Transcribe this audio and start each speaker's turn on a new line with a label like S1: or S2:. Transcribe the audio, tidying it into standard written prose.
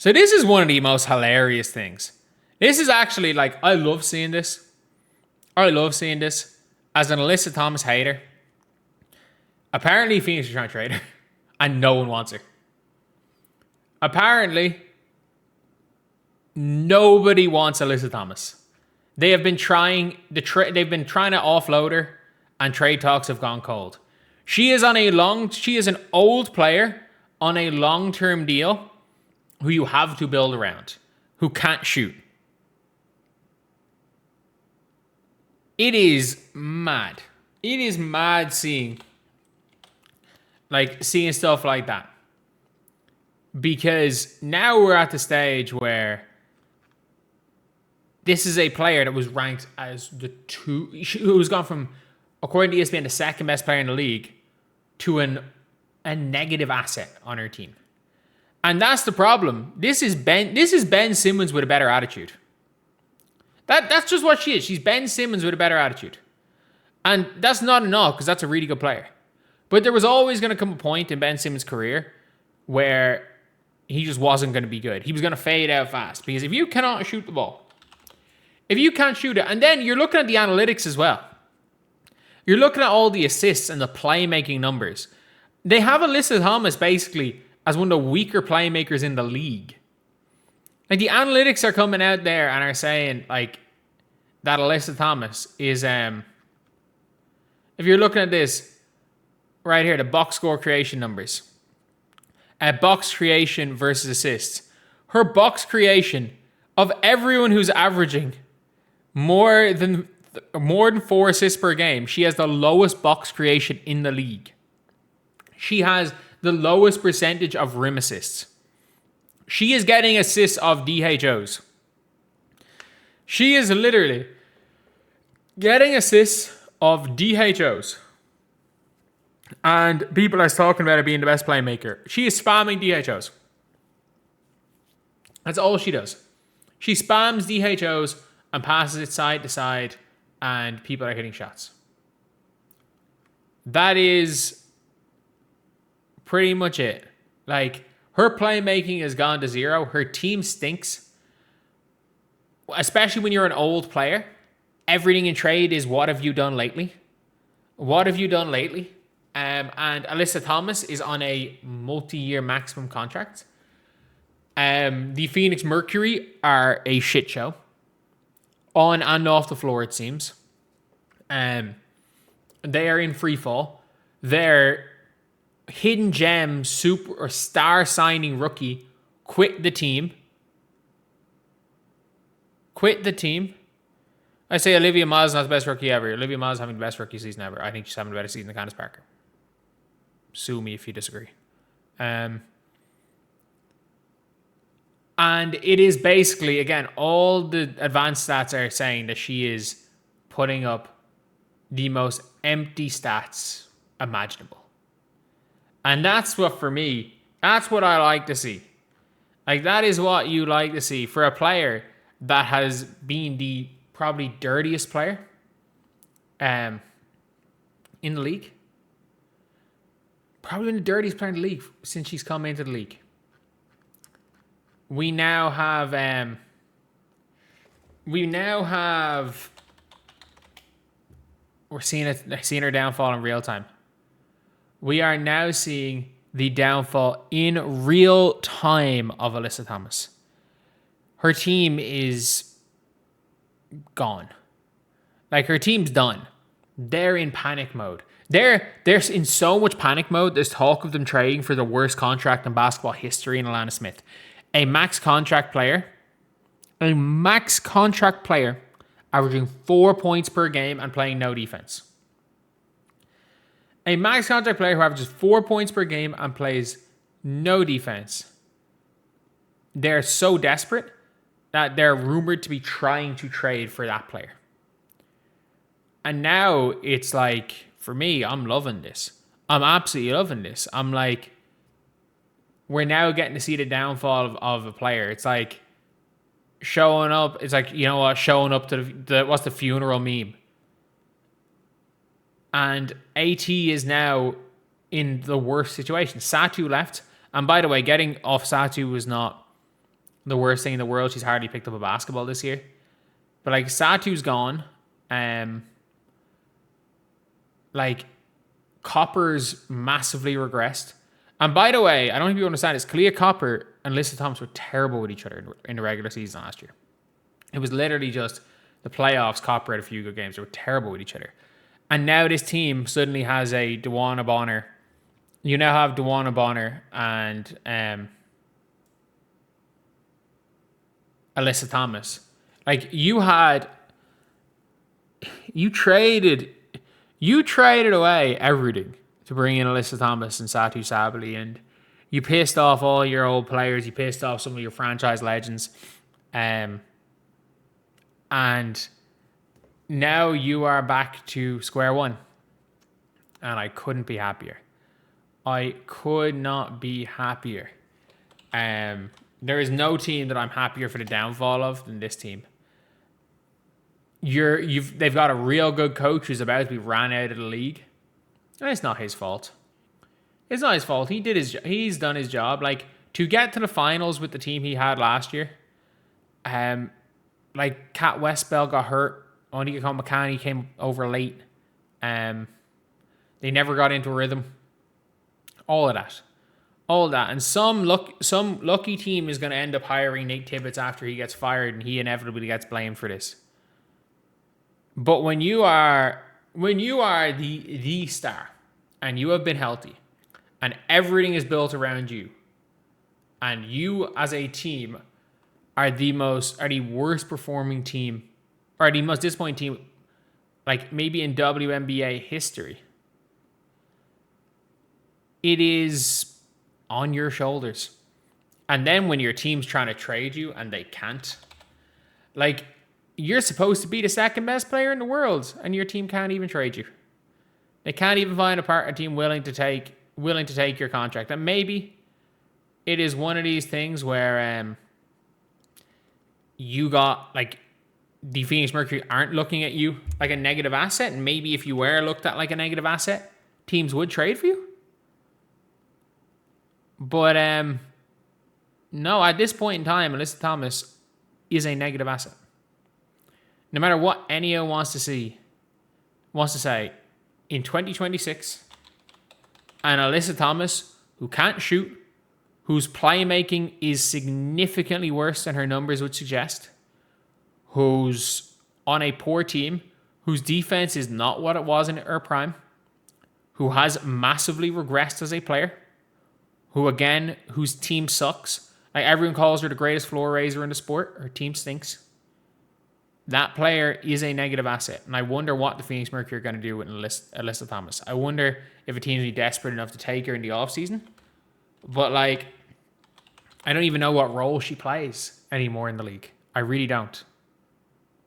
S1: So this is one of the most hilarious things. This is actually like, I love seeing this. I love seeing this. As an Alyssa Thomas hater, apparently Phoenix are trying to trade her and no one wants her. Apparently, nobody wants Alyssa Thomas. They have been trying they've been trying to offload her, and trade talks have gone cold. She is an old player on a long-term deal who you have to build around, who can't shoot. It is mad. It is mad seeing stuff like that. Because now we're at the stage where this is a player that was ranked as who was gone from, according to ESPN, the second best player in the league to a negative asset on her team. And that's the problem. This is Ben Simmons with a better attitude. That's just what she is. She's Ben Simmons with a better attitude. And that's not enough because that's a really good player. But there was always going to come a point in Ben Simmons' career where he just wasn't going to be good. He was going to fade out fast. Because if you cannot shoot the ball, if you can't shoot it, and then you're looking at the analytics as well. You're looking at all the assists and the playmaking numbers. They have Alyssa Thomas basically as one of the weaker playmakers in the league. Like, the analytics are coming out there and are saying, like, that Alyssa Thomas is, if you're looking at this right here, the box score creation numbers. Box creation versus assists. Her box creation, of everyone who's averaging more than 4 assists per game, she has the lowest box creation in the league. She has the lowest percentage of rim assists. She is getting assists of DHOs. She is literally getting assists of DHOs. And people are talking about her being the best playmaker. She is spamming DHOs. That's all she does. She spams DHOs and passes it side to side, and people are hitting shots. That is pretty much it. Like, her playmaking has gone to zero. Her team stinks. Especially when you're an old player. Everything in trade is, what have you done lately? What have you done lately? And Alyssa Thomas is on a multi-year maximum contract. The Phoenix Mercury are a shit show. On and off the floor, it seems. They are in free fall. Their hidden gem, super or star signing rookie quit the team. I say Olivia Miles is not the best rookie ever. Olivia Miles is having the best rookie season ever. I think she's having a better season than Candace Parker. Sue me if you disagree. And it is basically, again, all the advanced stats are saying that she is putting up the most empty stats imaginable. And that's what, for me, that's what I like to see. Like, that is what you like to see for a player that has been the probably dirtiest player in the league. Probably been the dirtiest player in the league since she's come into the league. We now have we're seeing her downfall in real time. We are now seeing the downfall in real time of Alyssa Thomas. Her team is gone. Like, her team's done. They're in panic mode. They're in so much panic mode. There's talk of them trading for the worst contract in basketball history in Alana Smith. A max contract player averaging 4 points per game and playing no defense. A max contract player who averages 4 points per game and plays no defense. They're so desperate that they're rumored to be trying to trade for that player. And now it's like, for me, I'm loving this. I'm absolutely loving this. I'm like, we're now getting to see the downfall of a player. It's like showing up. It's like, you know what? Showing up to the what's the funeral meme? And AT is now in the worst situation. Satu left. And by the way, getting off Satu was not the worst thing in the world. She's hardly picked up a basketball this year. But like Satu's gone. Like Copper's massively regressed. And by the way, I don't think people understand this. Kalia Copper and Alyssa Thomas were terrible with each other in the regular season last year. It was literally just the playoffs. Copper had a few good games. They were terrible with each other. And now this team suddenly has a Dewana Bonner. You now have Dewana Bonner and Alyssa Thomas. Like you traded away everything to bring in Alyssa Thomas and Satu Sabally, and you pissed off all your old players. You pissed off some of your franchise legends. And now you are back to square one. And I couldn't be happier. I could not be happier. There is no team that I'm happier for the downfall of than this team. They've got a real good coach who's about to be ran out of the league. And it's not his fault. It's not his fault. He's done his job. Like, to get to the finals with the team he had last year, like Kat Westbell got hurt. Onika McCanny came over late. They never got into a rhythm. All of that. And some lucky team is going to end up hiring Nate Tibbetts after he gets fired, and he inevitably gets blamed for this. But when you are the star, and you have been healthy, and everything is built around you, and you as a team are the worst performing team, or the most disappointing team, like maybe in WNBA history, it is on your shoulders. And then when your team's trying to trade you and they can't, like, you're supposed to be the second best player in the world, and your team can't even trade you. They can't even find a team willing to take your contract. And maybe it is one of these things where you got, like, the Phoenix Mercury aren't looking at you like a negative asset, and maybe if you were looked at like a negative asset, teams would trade for you. But no, at this point in time, Alyssa Thomas is a negative asset. No matter what Ennio wants to say, in 2026, and Alyssa Thomas, who can't shoot, whose playmaking is significantly worse than her numbers would suggest, who's on a poor team, whose defense is not what it was in her prime, who has massively regressed as a player, whose team sucks. Like, everyone calls her the greatest floor raiser in the sport. Her team stinks. That player is a negative asset. And I wonder what the Phoenix Mercury are going to do with Alyssa Thomas. I wonder if a team will be desperate enough to take her in the offseason. But, like, I don't even know what role she plays anymore in the league. I really don't.